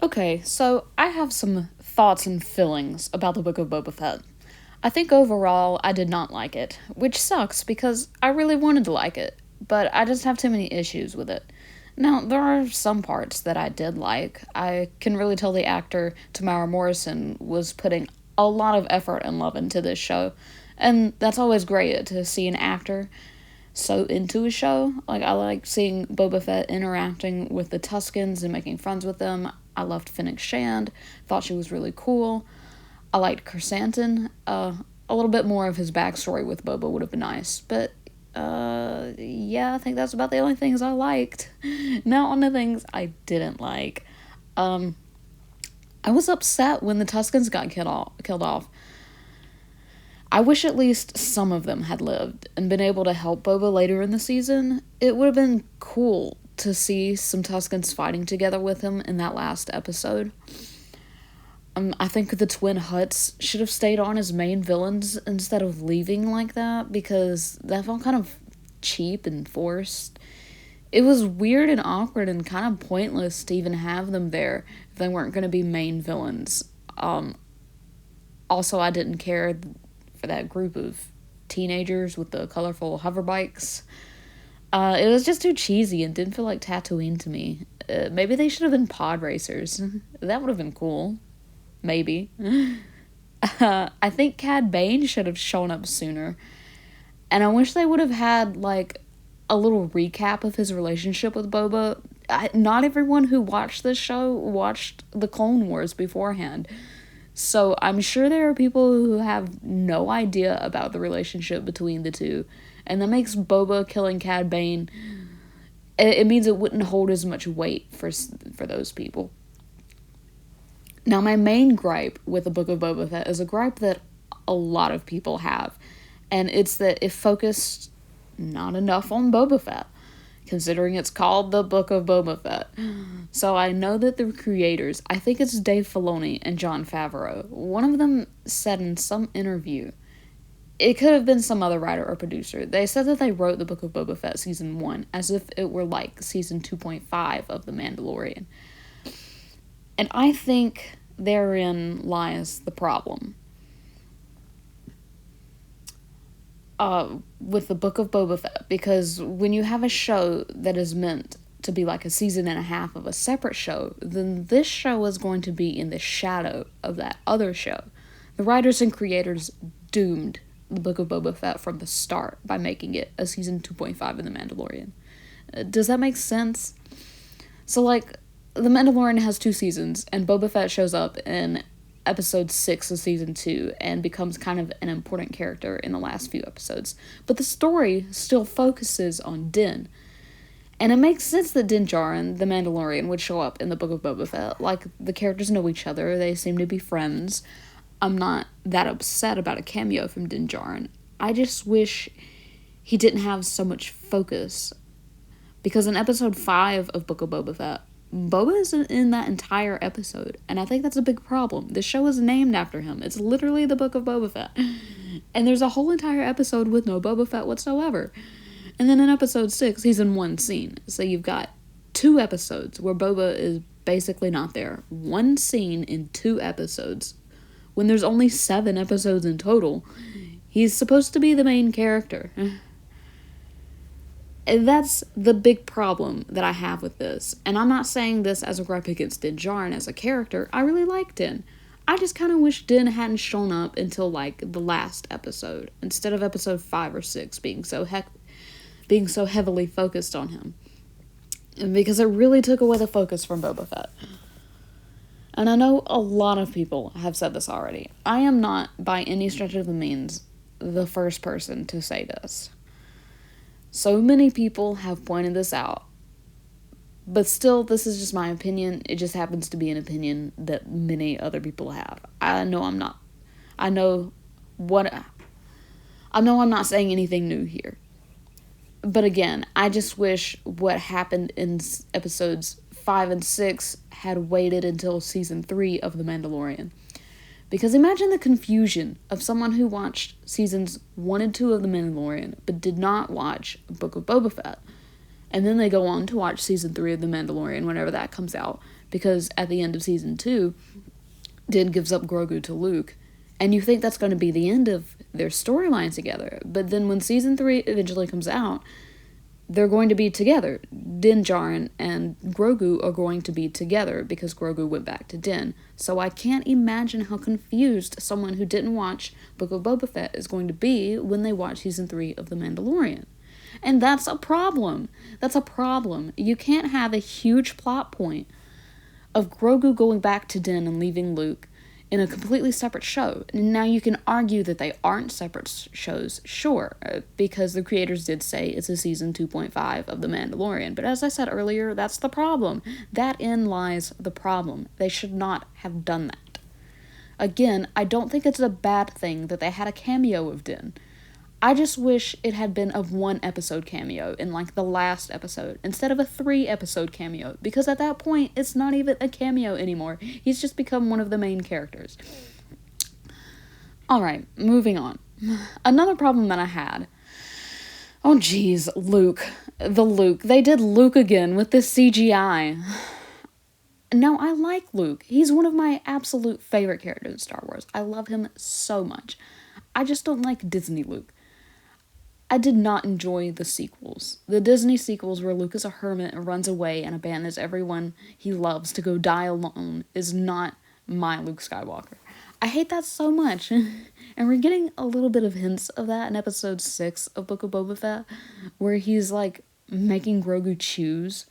Okay, so I have some thoughts and feelings about the Book of Boba Fett. I think overall I did not like it, which sucks because I really wanted to like it, but I just have too many issues with it. Now, there are some parts that I did like. I can really tell the actor Tamara Morrison was putting a lot of effort and love into this show, and that's always great to see an actor so into a show. Like, I like seeing Boba Fett interacting with the Tuskens and making friends with them. I loved Fennec Shand, thought she was really cool. I liked Chrysanthemum. A little bit more of his backstory with Boba would have been nice, but yeah, I think that's about the only things I liked. Now on the things I didn't like. Um, I was upset when the Tuskens got killed off. I wish at least some of them had lived and been able to help Boba later in the season. It would have been cool to see some Tuskens fighting together with him in that last episode. I think the Twin Hutts should have stayed on as main villains instead of leaving like that, because that felt kind of cheap and forced. It was weird and awkward and kind of pointless to even have them there if they weren't going to be main villains. Also, I didn't care for that group of teenagers with the colorful hover bikes. It was just too cheesy and didn't feel like Tatooine to me. Maybe they should have been pod racers. That would have been cool. Maybe. I think Cad Bane should have shown up sooner. And I wish they would have had, like, a little recap of his relationship with Boba. Not everyone who watched this show watched the Clone Wars beforehand. So I'm sure there are people who have no idea about the relationship between the two. And that makes Boba killing Cad Bane... It means it wouldn't hold as much weight for those people. Now, my main gripe with the Book of Boba Fett is a gripe that a lot of people have, and it's that it focused not enough on Boba Fett, considering it's called the Book of Boba Fett. So I know that the creators, I think it's Dave Filoni and Jon Favreau, one of them said in some interview, it could have been some other writer or producer, they said that they wrote the Book of Boba Fett Season 1 as if it were like Season 2.5 of The Mandalorian. And I think therein lies the problem. With the Book of Boba Fett, because when you have a show that is meant to be like a season and a half of a separate show, then this show is going to be in the shadow of that other show. The writers and creators doomed the Book of Boba Fett from the start by making it a season 2.5 of The Mandalorian. Does that make sense? So, like, The Mandalorian has 2 seasons, and Boba Fett shows up in episode 6 of season 2 and becomes kind of an important character in the last few episodes. But the story still focuses on Din. And it makes sense that Din Djarin, the Mandalorian, would show up in the Book of Boba Fett. Like, the characters know each other, they seem to be friends. I'm not that upset about a cameo from Din Djarin. I just wish he didn't have so much focus. Because in episode 5 of Book of Boba Fett, Boba isn't in that entire episode, and I think that's a big problem. The show is named after him. It's literally the Book of Boba Fett. And there's a whole entire episode with no Boba Fett whatsoever. And then in episode 6, he's in one scene. So you've got 2 episodes where Boba is basically not there. One scene in 2 episodes. When there's only 7 episodes in total, he's supposed to be the main character. And that's the big problem that I have with this. And I'm not saying this as a gripe against Din Djarin as a character. I really like Din. I just kind of wish Din hadn't shown up until, like, the last episode, instead of episode 5 or 6 being so heavily focused on him. And because it really took away the focus from Boba Fett. And I know a lot of people have said this already. I am not, by any stretch of the means, the first person to say this. So many people have pointed this out. But still, this is just my opinion. It just happens to be an opinion that many other people have. I'm not saying anything new here. But again, I just wish what happened in episodes 5 and 6 had waited until season 3 of The Mandalorian. Because imagine the confusion of someone who watched seasons 1 and 2 of The Mandalorian, but did not watch Book of Boba Fett. And then they go on to watch season 3 of The Mandalorian whenever that comes out. because at the end of season 2, Din gives up Grogu to Luke, and you think that's going to be the end of their storyline together. But then when season 3 eventually comes out, they're going to be together. Din Djarin and Grogu are going to be together because Grogu went back to Din. So I can't imagine how confused someone who didn't watch Book of Boba Fett is going to be when they watch season 3 of The Mandalorian. And that's a problem. That's a problem. You can't have a huge plot point of Grogu going back to Din and leaving Luke in a completely separate show. Now, you can argue that they aren't separate shows, sure, because the creators did say it's a season 2.5 of The Mandalorian. But as I said earlier, that's the problem. That in lies the problem. They should not have done that. Again, I don't think it's a bad thing that they had a cameo of Din. I just wish it had been a 1-episode cameo in, like, the last episode, instead of a 3-episode cameo, because at that point, it's not even a cameo anymore. He's just become one of the main characters. Alright, moving on. Another problem that I had. Oh, jeez, Luke. The Luke. They did Luke again with this CGI. Now, I like Luke. He's one of my absolute favorite characters in Star Wars. I love him so much. I just don't like Disney Luke. I did not enjoy the sequels. The Disney sequels where Luke is a hermit and runs away and abandons everyone he loves to go die alone is not my Luke Skywalker. I hate that so much. And we're getting a little bit of hints of that in episode 6 of Book of Boba Fett, where he's, like, making Grogu choose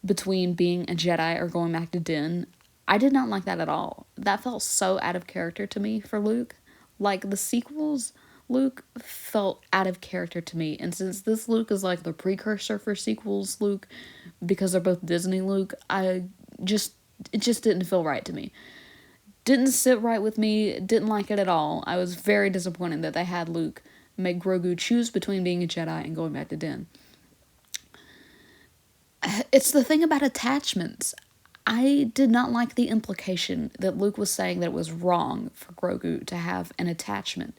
between being a Jedi or going back to Din. I did not like that at all. That felt so out of character to me for Luke. Like, the sequels, Luke felt out of character to me, and since this Luke is like the precursor for sequels Luke, because they're both Disney Luke, it just didn't feel right to me. Didn't sit right with me, didn't like it at all. I was very disappointed that they had Luke make Grogu choose between being a Jedi and going back to Din. It's the thing about attachments. I did not like the implication that Luke was saying that it was wrong for Grogu to have an attachment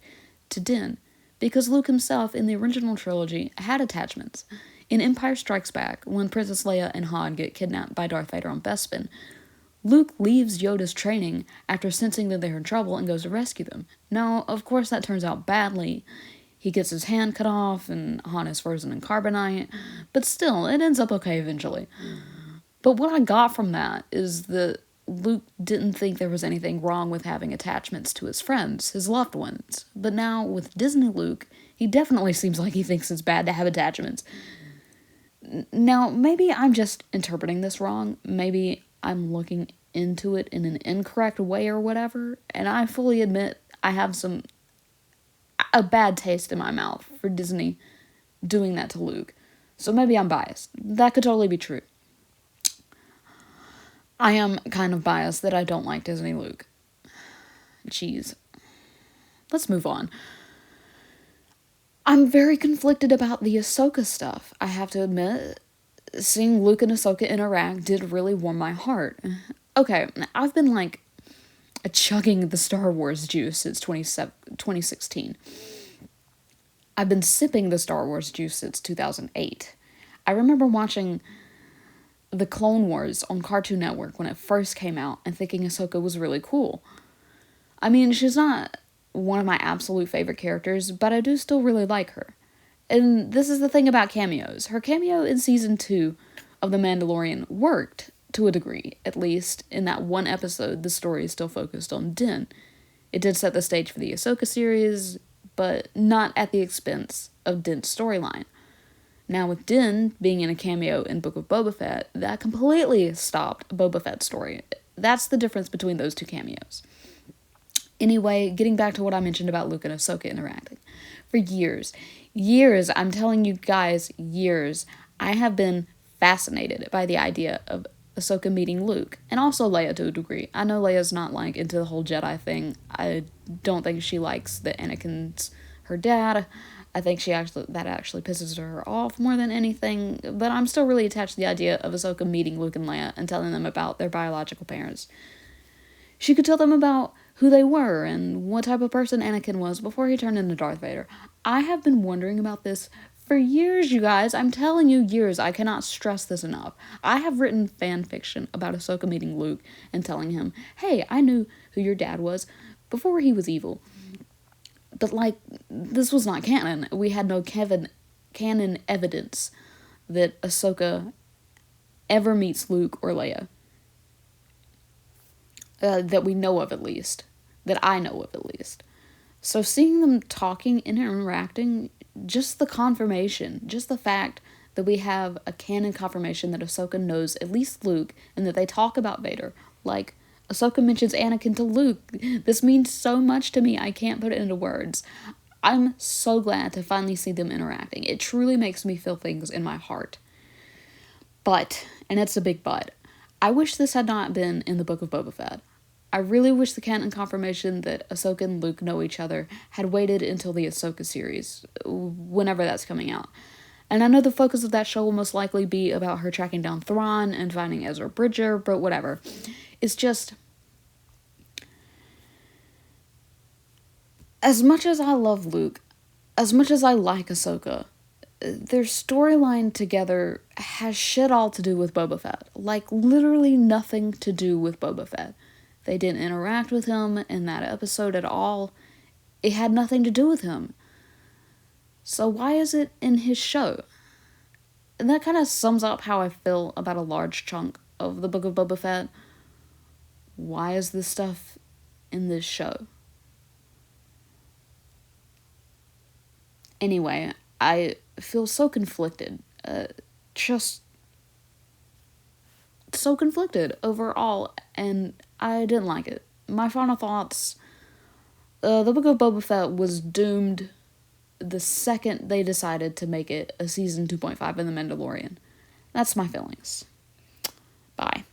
to Din, because Luke himself in the original trilogy had attachments. In Empire Strikes Back, when Princess Leia and Han get kidnapped by Darth Vader on Bespin, Luke leaves Yoda's training after sensing that they're in trouble and goes to rescue them. Now, of course, that turns out badly. He gets his hand cut off and Han is frozen in carbonite, but still, it ends up okay eventually. But what I got from that is that Luke didn't think there was anything wrong with having attachments to his friends, his loved ones. But now, with Disney Luke, he definitely seems like he thinks it's bad to have attachments. Now, maybe I'm just interpreting this wrong. Maybe I'm looking into it in an incorrect way or whatever. And I fully admit I have a bad taste in my mouth for Disney doing that to Luke. So maybe I'm biased. That could totally be true. I am kind of biased that I don't like Disney Luke. Jeez. Let's move on. I'm very conflicted about the Ahsoka stuff. I have to admit, seeing Luke and Ahsoka interact did really warm my heart. Okay, I've been, like, chugging the Star Wars juice since 2016. I've been sipping the Star Wars juice since 2008. I remember watching The Clone Wars on Cartoon Network when it first came out and thinking Ahsoka was really cool. I mean, she's not one of my absolute favorite characters, but I do still really like her. And this is the thing about cameos. Her cameo in season 2 of The Mandalorian worked to a degree. At least in that one episode, the story is still focused on Din. It did set the stage for the Ahsoka series, but not at the expense of Dint's storyline. Now, with Din being in a cameo in Book of Boba Fett, that completely stopped Boba Fett's story. That's the difference between those two cameos. Anyway, getting back to what I mentioned about Luke and Ahsoka interacting. For years, I'm telling you guys, years, I have been fascinated by the idea of Ahsoka meeting Luke, and also Leia to a degree. I know Leia's not, like, into the whole Jedi thing. I don't think she likes that Anakin's her dad. I think that actually pisses her off more than anything, but I'm still really attached to the idea of Ahsoka meeting Luke and Leia and telling them about their biological parents. She could tell them about who they were and what type of person Anakin was before he turned into Darth Vader. I have been wondering about this For years, you guys, I'm telling you, years, I cannot stress this enough. I have written fan fiction about Ahsoka meeting Luke and telling him, hey, I knew who your dad was before he was evil. But, like, this was not canon. We had no canon evidence that Ahsoka ever meets Luke or Leia. That we know of, at least. That I know of, at least. So seeing them talking and interacting, just the confirmation, just the fact that we have a canon confirmation that Ahsoka knows at least Luke, and that they talk about Vader. Like, Ahsoka mentions Anakin to Luke. This means so much to me, I can't put it into words. I'm so glad to finally see them interacting. It truly makes me feel things in my heart. But, and it's a big but, I wish this had not been in the Book of Boba Fett. I really wish the canon confirmation that Ahsoka and Luke know each other had waited until the Ahsoka series, whenever that's coming out. And I know the focus of that show will most likely be about her tracking down Thrawn and finding Ezra Bridger, but whatever. It's just, as much as I love Luke, as much as I like Ahsoka, their storyline together has shit all to do with Boba Fett. Like, literally nothing to do with Boba Fett. They didn't interact with him in that episode at all. It had nothing to do with him. So why is it in his show? And that kind of sums up how I feel about a large chunk of the Book of Boba Fett. Why is this stuff in this show? Anyway, I feel so conflicted. Just so conflicted overall, and I didn't like it. My final thoughts, the Book of Boba Fett was doomed the second they decided to make it a season 2.5 in The Mandalorian. That's my feelings. Bye.